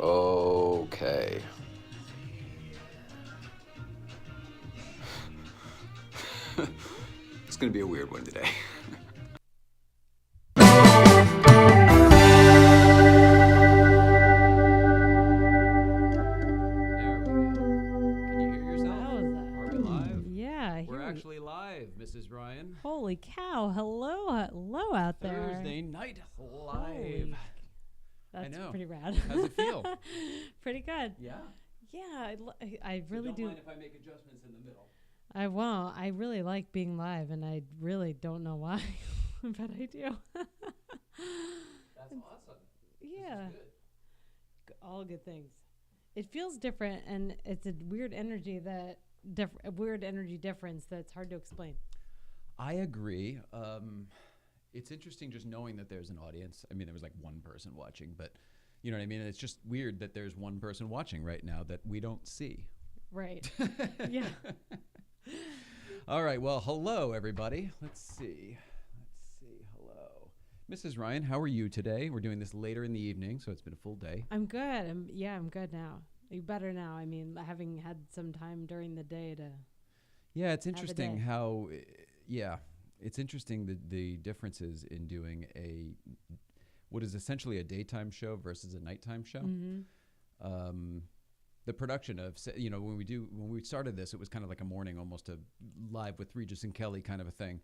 Okay. It's gonna be a weird one today. Mrs. Ryan. Holy cow. Hello out there. Thursday night live. That's pretty rad. How's it feel? Pretty good. Yeah? Yeah, I really don't do. Mind if I make adjustments in the middle. I won't. I really like being live, and I really don't know why, but I do. That's awesome. Yeah. This is good. All good things. It feels different, and it's a weird energy difference that's hard to explain. I agree. It's interesting just knowing that there's an audience. I mean, there was like one person watching, but you know what I mean? It's just weird that there's one person watching right now that we don't see. Right. Yeah. All right. Well, hello, everybody. Let's see. Hello. Mrs. Ryan, how are you today? We're doing this later in the evening, so it's been a full day. I'm good. I'm good now. Better now. I mean, having had some time during the day to. Yeah, it's interesting how. Yeah, it's interesting the differences in doing what is essentially a daytime show versus a nighttime show. Mm-hmm. The production of, when we started this, it was kind of like a morning, almost a live with Regis and Kelly kind of a thing.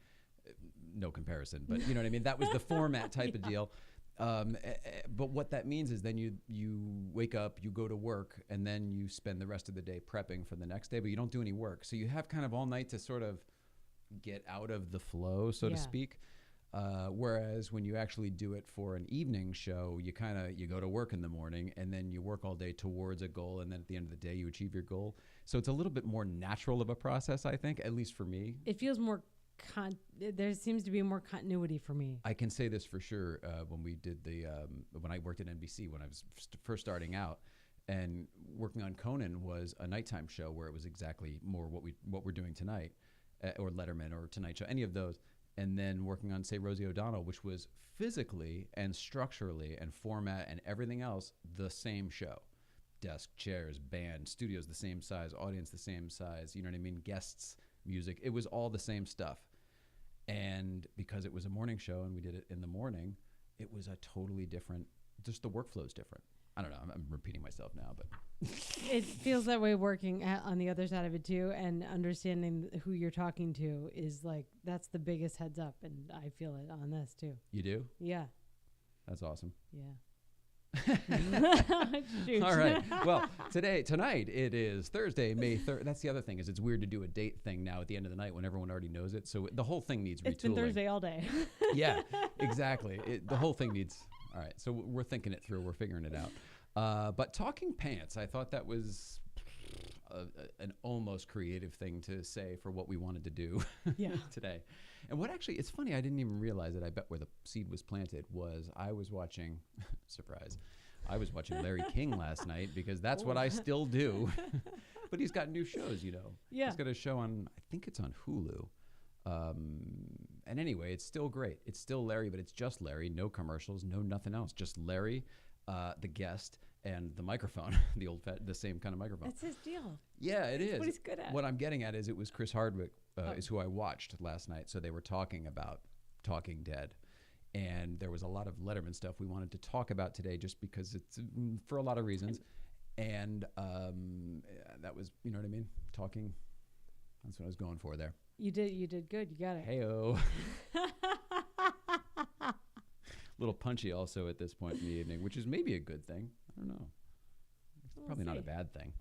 No comparison, but you know what I mean? That was the format type of deal. But what that means is then you wake up, you go to work, and then you spend the rest of the day prepping for the next day, but you don't do any work. So you have kind of all night to sort of get out of the flow, so to speak. Whereas when you actually do it for an evening show, you go to work in the morning and then you work all day towards a goal, and then at the end of the day you achieve your goal. So it's a little bit more natural of a process, I think, at least for me. It feels more there seems to be more continuity for me. I can say this for sure. When we did when I worked at NBC, when I was first starting out, and working on Conan was a nighttime show where it was exactly more what we're doing tonight, or Letterman or Tonight Show, any of those. And then working on, say, Rosie O'Donnell, which was physically and structurally and format and everything else the same show. Desk, chairs, band, studios the same size, audience the same size, you know what I mean? Guests, music, it was all the same stuff. And because it was a morning show and we did it in the morning, it was a totally different, just the workflow is different. I don't know, I'm repeating myself now, but. It feels that way working on the other side of it too, and understanding who you're talking to is like, that's the biggest heads up, and I feel it on this too. You do? Yeah. That's awesome. Yeah. Shoot. All right. Well, tonight it is Thursday, May 3rd. That's the other thing, is it's weird to do a date thing now at the end of the night when everyone already knows it. So the whole thing needs retooling. It's been Thursday all day. Yeah, exactly. The whole thing needs. All right. So we're thinking it through. We're figuring it out. But talking pants, I thought that was an almost creative thing to say for what we wanted to do today. And what actually, it's funny, I didn't even realize it. I bet where the seed was planted was I was watching, surprise, I was watching Larry King last night because that's what I still do. But he's got new shows, you know. Yeah. He's got a show on, I think it's on Hulu. And anyway, it's still great. It's still Larry, but it's just Larry. No commercials, no nothing else. Just Larry, the guest, and the microphone, the same kind of microphone. That's his deal. Yeah, it is. What he's good at. What I'm getting at is it was Chris Hardwick is who I watched last night. So they were talking about Talking Dead. And there was a lot of Letterman stuff we wanted to talk about today just because it's for a lot of reasons. And that was, you know what I mean? Talking. That's what I was going for there. You did good. You got it. Hey-o. Little punchy also at this point in the evening, which is maybe a good thing. I don't know. It's probably not a bad thing.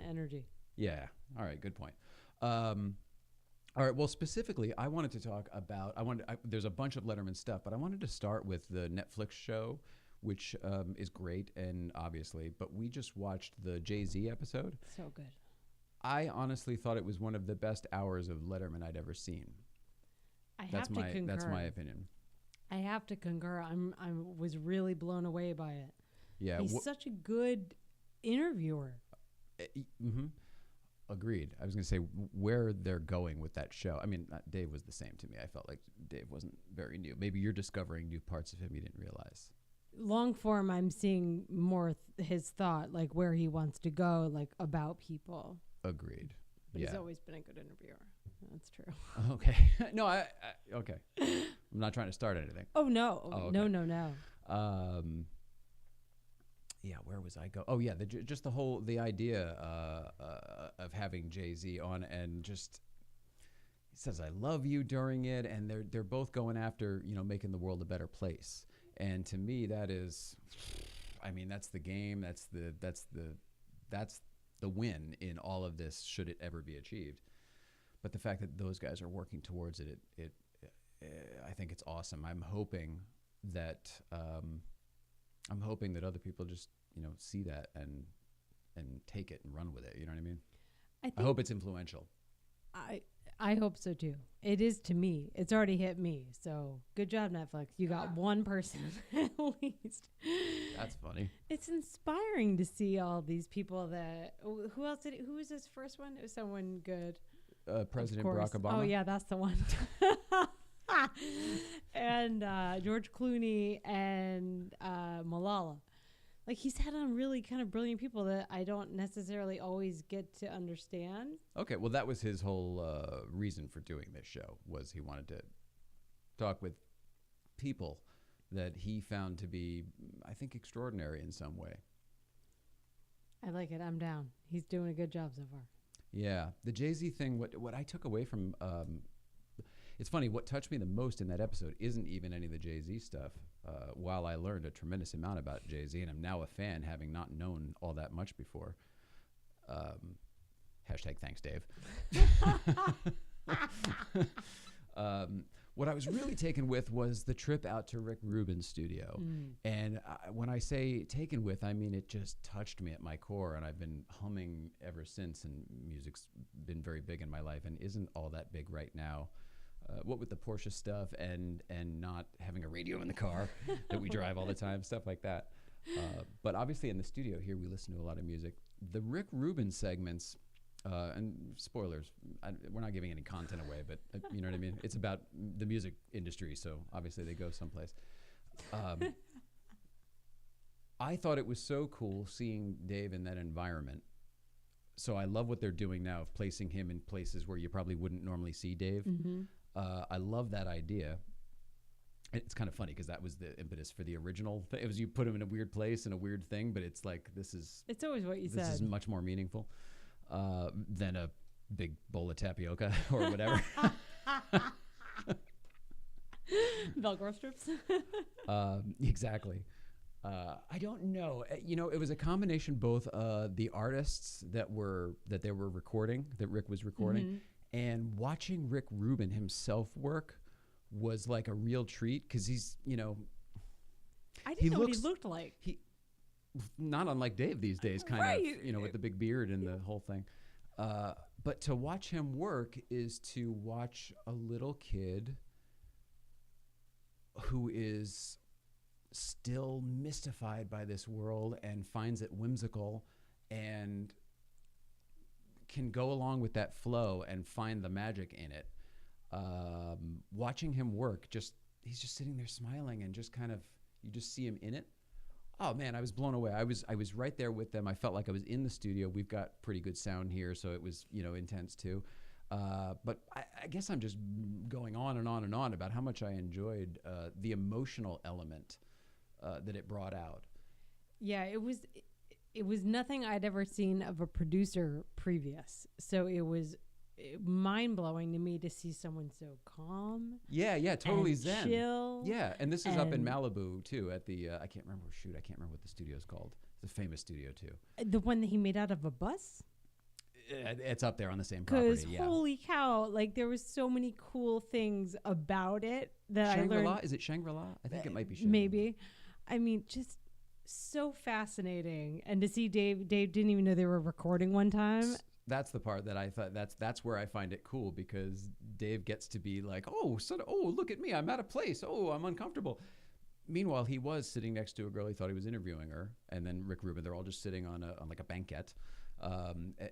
Energy. Yeah. All right. Good point. All right. Well, specifically, I wanted to talk about, there's a bunch of Letterman stuff, but I wanted to start with the Netflix show, which is great, and obviously, but we just watched the JayZ episode. So good. I honestly thought it was one of the best hours of Letterman I'd ever seen. I have to concur. That's my opinion. I have to concur. I was really blown away by it. Yeah. He's such a good interviewer. Mm-hmm. Agreed. I was going to say where they're going with that show. I mean, Dave was the same to me. I felt like Dave wasn't very new. Maybe you're discovering new parts of him you didn't realize. long form, I'm seeing more his thought, like where he wants to go, like about people. Agreed. But yeah. he's always been a good interviewer. That's true. Okay. No, okay. I'm not trying to start anything. Oh, no. Oh, okay. No. Yeah, where was I go? Oh, yeah, just the idea of having JayZ on, and just he says "I love you" during it, and they're both going after making the world a better place. And to me, that is, I mean, that's the game. That's the win in all of this, should it ever be achieved. But the fact that those guys are working towards it, I think it's awesome. I'm hoping that other people just see that and take it and run with it. You know what I mean? I hope it's influential. I hope so too. It is to me. It's already hit me. So good job, Netflix. You got one person at least. That's funny. It's inspiring to see all these people that. Who else did it? Who was his first one? It was someone good. President Barack Obama. Oh yeah, that's the one. And George Clooney and Malala. Like, he's had on really kind of brilliant people that I don't necessarily always get to understand. Okay, well, that was his whole reason for doing this show, was he wanted to talk with people that he found to be, I think, extraordinary in some way. I like it. I'm down. He's doing a good job so far. Yeah. The JayZ thing, what I took away from, it's funny, what touched me the most in that episode isn't even any of the JayZ stuff. While I learned a tremendous amount about JayZ, and I'm now a fan, having not known all that much before. Hashtag thanks, Dave. What I was really taken with was the trip out to Rick Rubin's studio. And when I say taken with, I mean it just touched me at my core, and I've been humming ever since, and music's been very big in my life and isn't all that big right now. What with the Porsche stuff and not having a radio in the car that we drive all the time, stuff like that. But obviously in the studio here, we listen to a lot of music. The Rick Rubin segments, and spoilers, we're not giving any content away, but you know what I mean? It's about the music industry, so obviously they go someplace. I thought it was so cool seeing Dave in that environment. So I love what they're doing now of placing him in places where you probably wouldn't normally see Dave. Mm-hmm. I love that idea. It's kind of funny because that was the impetus for the original. It was you put him in a weird place and a weird thing, but it's like It's always what you said. This is much more meaningful than a big bowl of tapioca or whatever. Velcro strips. Exactly. I don't know. It was a combination both the artists that they were recording, that Rick was recording, mm-hmm. and watching Rick Rubin himself work was like a real treat because he's, I didn't know what he looked like. He not unlike Dave these days, kind of, with the big beard and the whole thing. But to watch him work is to watch a little kid who is still mystified by this world and finds it whimsical and can go along with that flow and find the magic in it. Watching him work, he's just sitting there smiling and just kind of, you just see him in it. Oh man, I was blown away. I was right there with them. I felt like I was in the studio. We've got pretty good sound here, so it was, intense too. But I guess I'm just going on and on and on about how much I enjoyed the emotional element that it brought out. Yeah, it was nothing I'd ever seen of a producer previous. So it was mind-blowing to me to see someone so calm. Yeah, totally and zen. Chill. Yeah, and this is up in Malibu too at the I can't remember what the studio's called. It's a famous studio too. The one that he made out of a bus? It's up there on the same property. Because holy cow, like there was so many cool things about it that Shangri-La? I learned. Is it Shangri-La? I think it might be Shangri-La. Maybe. I mean, just so fascinating. And to see Dave didn't even know they were recording one time. That's the part that I thought that's where I find it cool, because Dave gets to be like, oh, look at me, I'm out of place. Oh, I'm uncomfortable. Meanwhile, he was sitting next to a girl he thought he was interviewing her, and then Rick Rubin. They're all just sitting on like a banquette.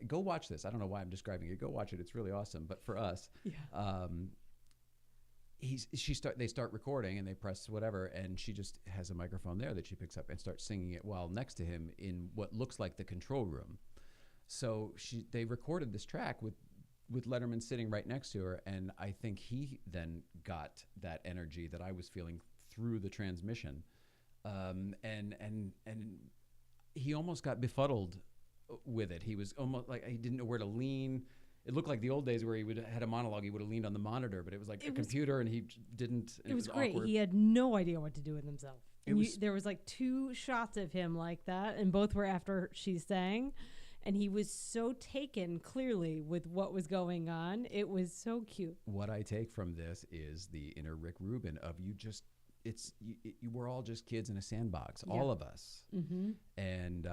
Go watch this. I don't know why I'm describing it. Go watch it. It's really awesome. But for us, they start recording and they press whatever, and she just has a microphone there that she picks up and starts singing it while next to him in what looks like the control room. So they recorded this track with Letterman sitting right next to her, and I think he then got that energy that I was feeling through the transmission, and he almost got befuddled with it. He was almost like he didn't know where to lean. It looked like the old days where he had a monologue. He would have leaned on the monitor, but it was like a computer, and he didn't. It was great. Awkward. He had no idea what to do with himself. There was like 2 shots of him like that, and both were after she sang, and he was so taken clearly with what was going on. It was so cute. What I take from this is the inner Rick Rubin of we're all just kids in a sandbox, all of us, and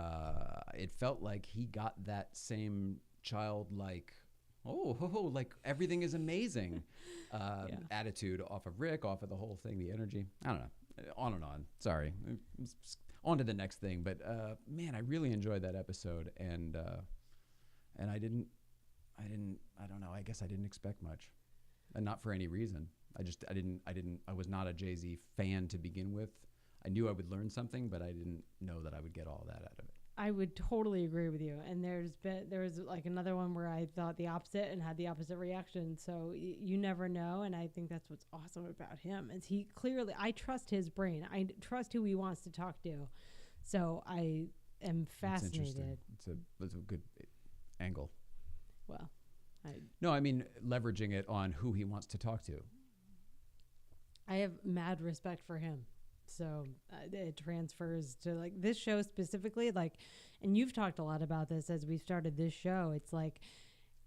it felt like he got that same childlike. Like everything is amazing attitude off of Rick, off of the whole thing, the energy. I don't know, on and on. Sorry, on to the next thing. But man, I really enjoyed that episode, and I don't know. I guess I didn't expect much, and not for any reason. I was not a JayZ fan to begin with. I knew I would learn something, but I didn't know that I would get all that out of it. I would totally agree with you. And there was like another one where I thought the opposite and had the opposite reaction. So you never know. And I think that's what's awesome about him is I trust his brain. I trust who he wants to talk to. So I am fascinated. It's a good angle. Well, I mean, leveraging it on who he wants to talk to. I have mad respect for him. So it transfers to like this show specifically, like, and you've talked a lot about this as we've started this show. It's like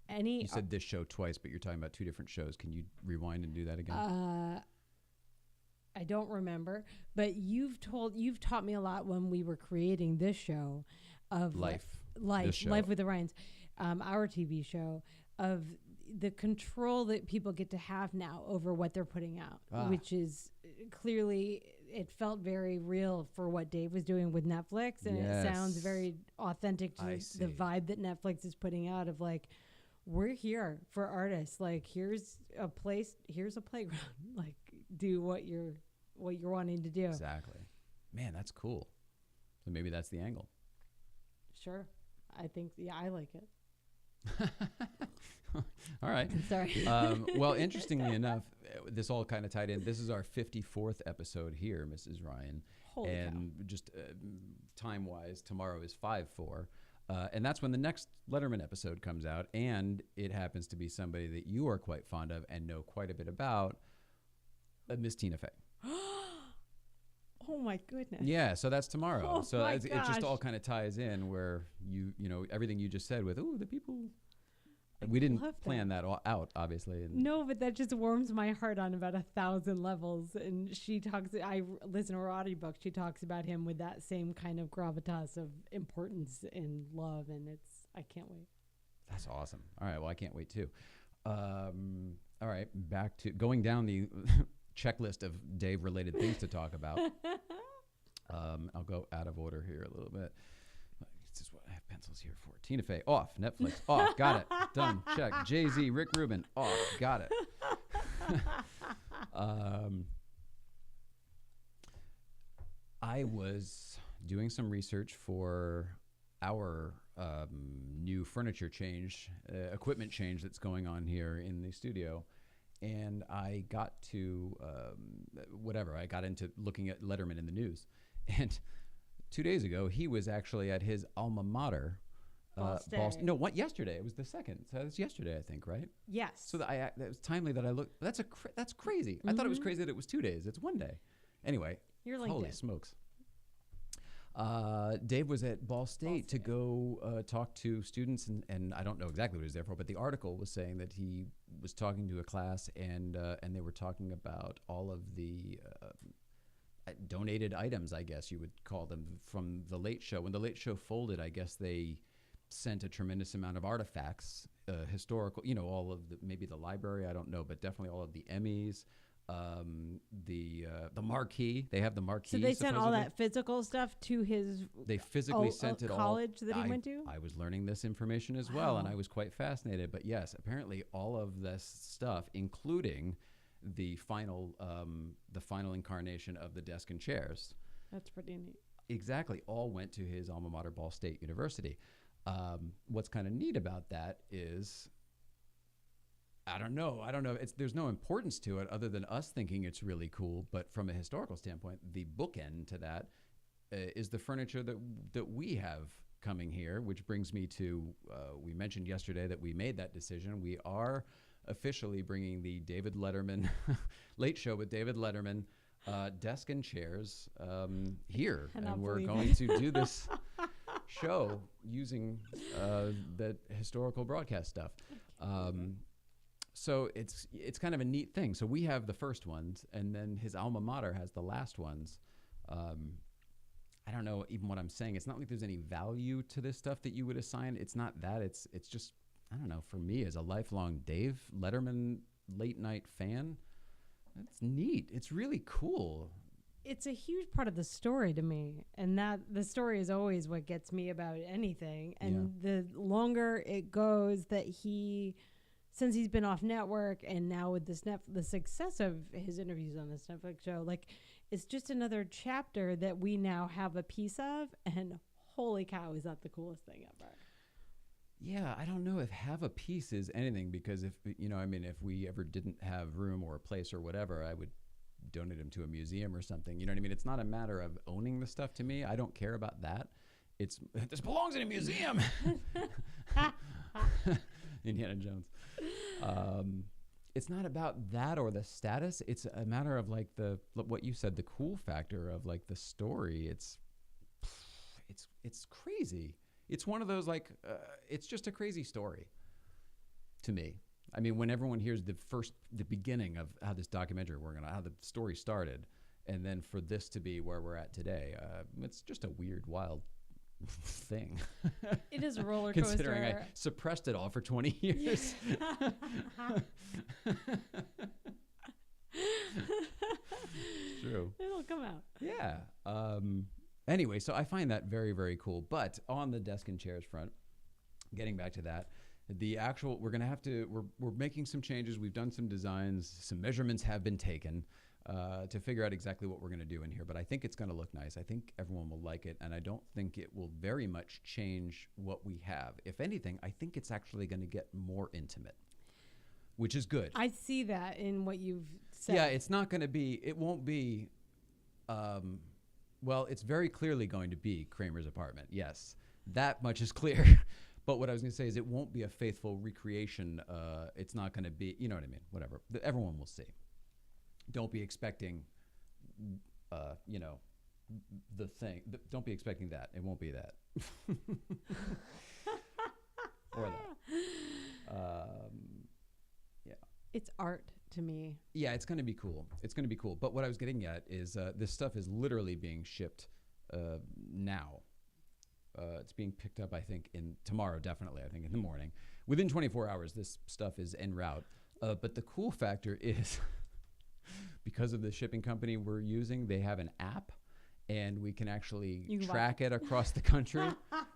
you said this show twice, but you're talking about 2 different shows. Can you rewind and do that again? I don't remember, but you've taught me a lot when we were creating this show of Life with the Ryans, our TV show, of the control that people get to have now over what they're putting out, which is clearly, it felt very real for what Dave was doing with Netflix. And it sounds very authentic to the vibe that Netflix is putting out of like, we're here for artists. Like, here's a playground. Like, do what you're wanting to do. Exactly. Man, that's cool. So maybe that's the angle. Sure. I think, I like it. All right. Sorry. Well, interestingly enough, this all kind of tied in. This is our 54th episode here, Mrs. Ryan. Holy and cow. Just time-wise, tomorrow is 5/4. And that's when the next Letterman episode comes out. And it happens to be somebody that you are quite fond of and know quite a bit about, Miss Tina Fey. Oh my goodness. Yeah, so that's tomorrow. Oh so my it just gosh. all kind of ties in where you know everything you just said with the people. We didn't plan that all out, obviously. And no, but that just warms my heart on about 1,000 levels. And I listen to her audiobook. She talks about him with that same kind of gravitas of importance and love. And I can't wait. That's awesome. All right. Well, I can't wait too. All right. Back to going down the checklist of Dave-related things to talk about. I'll go out of order here a little bit. This is what I have pencils here for. Tina Fey, off. Netflix, off. Got it. Done. Check. JayZ, Rick Rubin, off. Got it. I was doing some research for our new furniture change, equipment change that's going on here in the studio. And I got to, I got into looking at Letterman in the news. And 2 days ago, he was actually at his alma mater. Yesterday. It was the 2nd. So it was yesterday, I think, right? Yes. So that was timely that I looked. That's crazy. Mm-hmm. I thought it was crazy that it was 2 days. It's 1 day. Anyway, holy smokes. Dave was at Ball State to go talk to students, and I don't know exactly what he was there for, but the article was saying that he was talking to a class, and they were talking about all of the donated items, I guess you would call them, from the Late Show. When the Late Show folded, I guess they sent a tremendous amount of artifacts, historical, all of maybe the library, I don't know, but definitely all of the Emmys, the marquee. They have the marquee. So they sent all that physical stuff to his. They physically sent it all. College that he went to. I was learning this information as well, and I was quite fascinated. But yes, apparently all of this stuff, including the final incarnation of the desk and chairs. That's pretty neat. Exactly, all went to his alma mater, Ball State University. What's kind of neat about that is, I don't know. There's no importance to it other than us thinking it's really cool. But from a historical standpoint, the bookend to that is the furniture that we have coming here, which brings me to, we mentioned yesterday that we made that decision. We are officially bringing the David Letterman Late Show with David Letterman desk and chairs here. And we're going to do this show using the historical broadcast stuff. So it's kind of a neat thing. So we have the first ones, and then his alma mater has the last ones. I don't know even what I'm saying. It's not like there's any value to this stuff that you would assign. It's not that. It's just, I don't know, for me as a lifelong Dave Letterman late night fan, that's neat. It's really cool. It's a huge part of the story to me, and that the story is always what gets me about anything. And the longer it goes that since he's been off network, and now with the success of his interviews on this Netflix show, like, it's just another chapter that we now have a piece of, and holy cow, is that the coolest thing ever. Yeah, I don't know if have a piece is anything, because if we ever didn't have room or a place or whatever, I would donate them to a museum or something. You know what I mean? It's not a matter of owning the stuff to me. I don't care about that. This belongs in a museum. Indiana Jones. It's not about that or the status. It's a matter of like what you said, the cool factor of like the story. It's crazy. It's one of those it's just a crazy story to me. I mean, when everyone hears the beginning of how this documentary how the story started, and then for this to be where we're at today, it's just a weird, wild thing. It is a roller coaster. Considering I suppressed it all for 20 years. True. It'll come out. Yeah. Anyway, so I find that very, very cool. But on the desk and chairs front, getting back to that, we're making some changes. We've done some designs. Some measurements have been taken to figure out exactly what we're going to do in here. But I think it's going to look nice. I think everyone will like it. And I don't think it will very much change what we have. If anything, I think it's actually going to get more intimate, which is good. I see that in what you've said. Yeah, it won't be, it's very clearly going to be Kramer's apartment. Yes, that much is clear. But what I was going to say is it won't be a faithful recreation. It's not going to be, you know what I mean? Whatever. Everyone will see. Don't be expecting, the thing. Don't be expecting that. It won't be that. Or that. Yeah. It's art to me. Yeah, it's going to be cool. But what I was getting at is this stuff is literally being shipped now. It's being picked up, I think, tomorrow, definitely, I think, in the morning. Within 24 hours, this stuff is en route. But the cool factor is, because of the shipping company we're using, they have an app, and we can actually track it across the country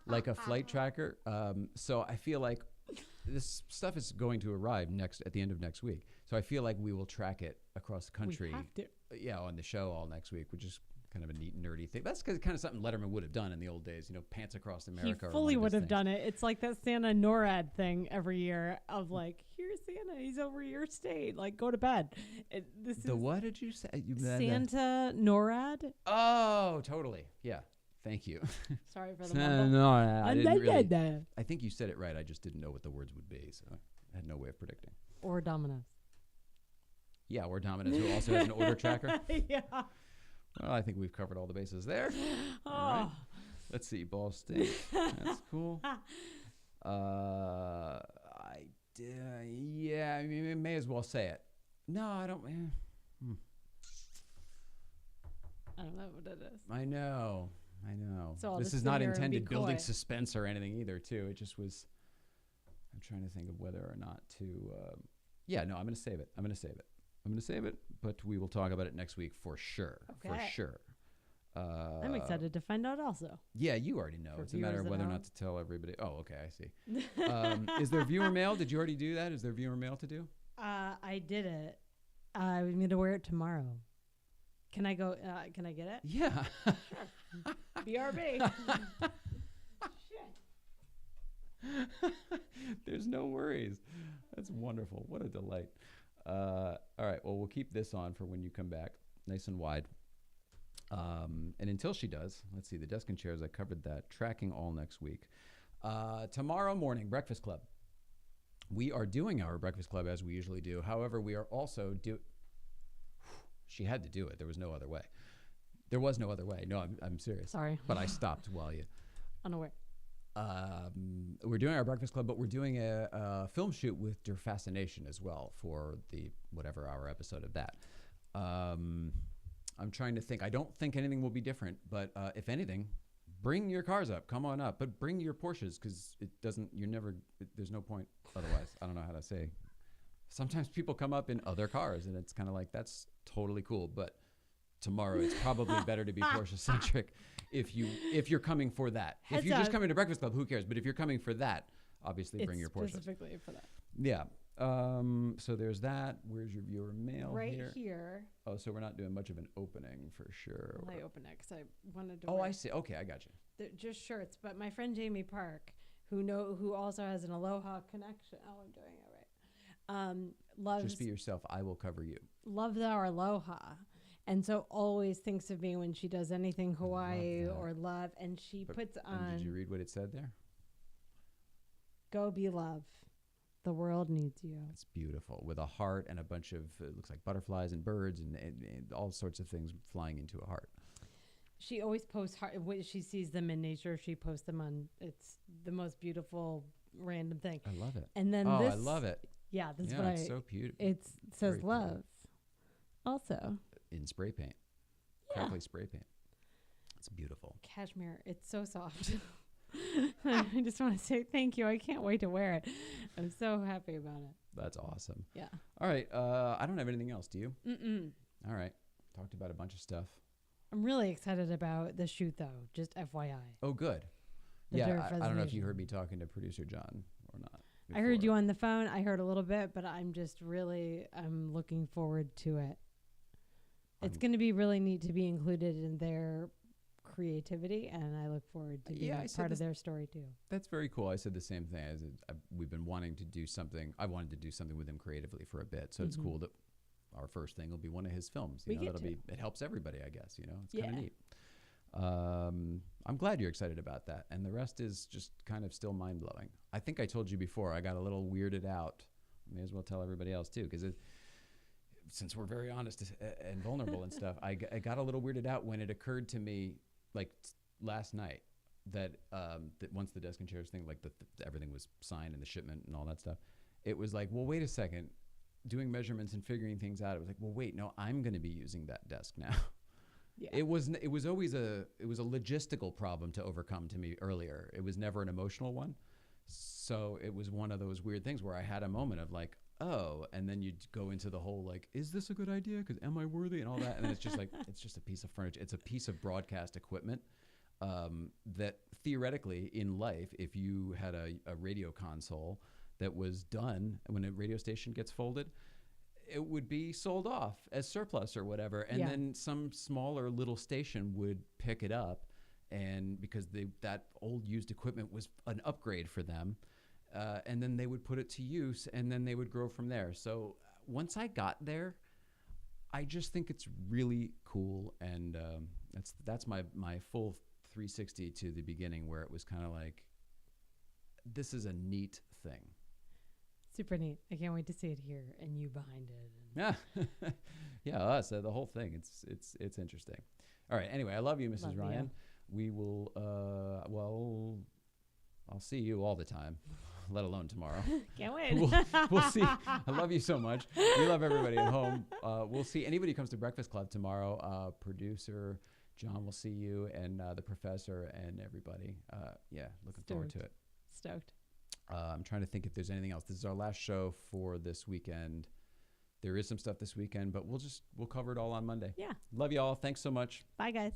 like a flight tracker. So I feel like this stuff is going to arrive at the end of next week. So I feel like we will track it across the country. We have to. Yeah, on the show all next week, which is kind of a neat nerdy thing. That's kind of something Letterman would have done in the old days, pants across America. He fully would have done it. It's like that Santa NORAD thing every year of like, here's Santa, he's over your state, like go to bed. What did you say? Santa NORAD? Oh, totally. Yeah. Thank you. Sorry for the mumble. No, I think you said it right. I just didn't know what the words would be, so I had no way of predicting. Or Domino's. Yeah, or Domino's, who also has an order tracker. Yeah. Well, I think we've covered all the bases there. Oh. All right. Let's see. Ball State. That's cool. Yeah, I mean, may as well say it. No, I don't. I don't know what it is. I know. So this is not intended building suspense or anything either, too. It just was. I'm trying to think of whether or not to. I'm going to save it. But we will talk about it next week for sure. Okay. For sure. I'm excited to find out also. Yeah, you already know. It's a matter of whether or not to tell everybody. Oh, okay, I see. Is there viewer mail? Did you already do that? Is there viewer mail to do? I did it. I'm going to wear it tomorrow. Can I go? Can I get it? Yeah. Sure. BRB. Shit. There's no worries. That's wonderful. What a delight. All right. Well, we'll keep this on for when you come back, nice and wide. And until she does, let's see, the desk and chairs, I covered that. Tracking all next week. Tomorrow morning, Breakfast Club. We are doing our Breakfast Club as we usually do. However, we are also She had to do it. There was no other way. There was no other way. No, I'm serious. Sorry. But I stopped while you. Unaware. We're doing our Breakfast Club, but we're doing a film shoot with Der Fascination as well for the whatever hour episode of that. I'm trying to think. I don't think anything will be different, but if anything, bring your cars up. Come on up, but bring your Porsches because there's no point otherwise. I don't know how to say. Sometimes people come up in other cars, and it's kind of like, that's totally cool. But tomorrow, it's probably better to be Porsche-centric if you're coming for that. If you're just coming to Breakfast Club, who cares? But if you're coming for that, obviously bring your Porsche. Specifically for that. Yeah. So there's that. Where's your viewer mail? Right here. Oh, so we're not doing much of an opening for sure. Well, I opened it because I wanted to. Oh, I see. Okay, I got you. They're just shirts, but my friend Jamie Park, who also has an Aloha connection. Oh, I'm doing it right. Loves. Just be yourself. I will cover you. Loves our Aloha. And so always thinks of me when she does anything Hawaii or love. And she puts on. Did you read what it said there? Go be love. The world needs you. It's beautiful. With a heart and a bunch of, it looks like butterflies and birds and all sorts of things flying into a heart. She always posts heart. When she sees them in nature, she posts them on. It's the most beautiful random thing. I love it. And then I love it. Yeah, this is what it's so beautiful. It says love. Also. In spray paint. Yeah. Crackly spray paint. It's beautiful. Cashmere. It's so soft. I just want to say thank you. I can't wait to wear it. I'm so happy about it. That's awesome. Yeah. All right. I don't have anything else. Do you? Mm-mm. All right. Talked about a bunch of stuff. I'm really excited about the shoot, though. Just FYI. Oh, good. I don't know if you heard me talking to producer John or not. I heard you on the phone. I heard a little bit, but I'm looking forward to it. It's going to be really neat to be included in their creativity, and I look forward to being part of their story too. That's very cool. I said the same thing. We've been wanting to do something. I wanted to do something with him creatively for a bit, so it's cool that our first thing will be one of his films. It helps everybody, I guess. It's kind of neat. I'm glad you're excited about that, and the rest is just kind of still mind blowing. I think I told you before. I got a little weirded out. May as well tell everybody else too, because since we're very honest and vulnerable and stuff, I got a little weirded out when it occurred to me, like last night, that once the desk and chairs thing, like everything was signed and the shipment and all that stuff, it was like, well, wait a second, doing measurements and figuring things out. It was like, well, wait, no, I'm going to be using that desk now. Yeah. It was always a logistical problem to overcome to me earlier. It was never an emotional one. So it was one of those weird things where I had a moment of like, oh, and then you'd go into the whole like, is this a good idea? Because am I worthy and all that? And then it's just like, it's just a piece of furniture. It's a piece of broadcast equipment that theoretically in life, if you had a radio console that was done when a radio station gets folded, it would be sold off as surplus or whatever. And then some smaller little station would pick it up. And because that old used equipment was an upgrade for them. And then they would put it to use and then they would grow from there. So once I got there, I just think it's really cool. And that's my full 360 to the beginning, where it was kind of like, this is a neat thing. Super neat. I can't wait to see it here and you behind it. Yeah, us, the whole thing. It's interesting. All right. Anyway, I love you, Mrs. Ryan. We will, I'll see you all the time, let alone tomorrow. Can't wait. We'll see. I love you so much. We love everybody at home. We'll see anybody who comes to Breakfast Club tomorrow. Producer John will see you, and the professor and everybody. Looking forward to it. Stoked. I'm trying to think if there's anything else. This is our last show for this weekend. There is some stuff this weekend, but we'll cover it all on Monday. Yeah. Love you all. Thanks so much. Bye, guys.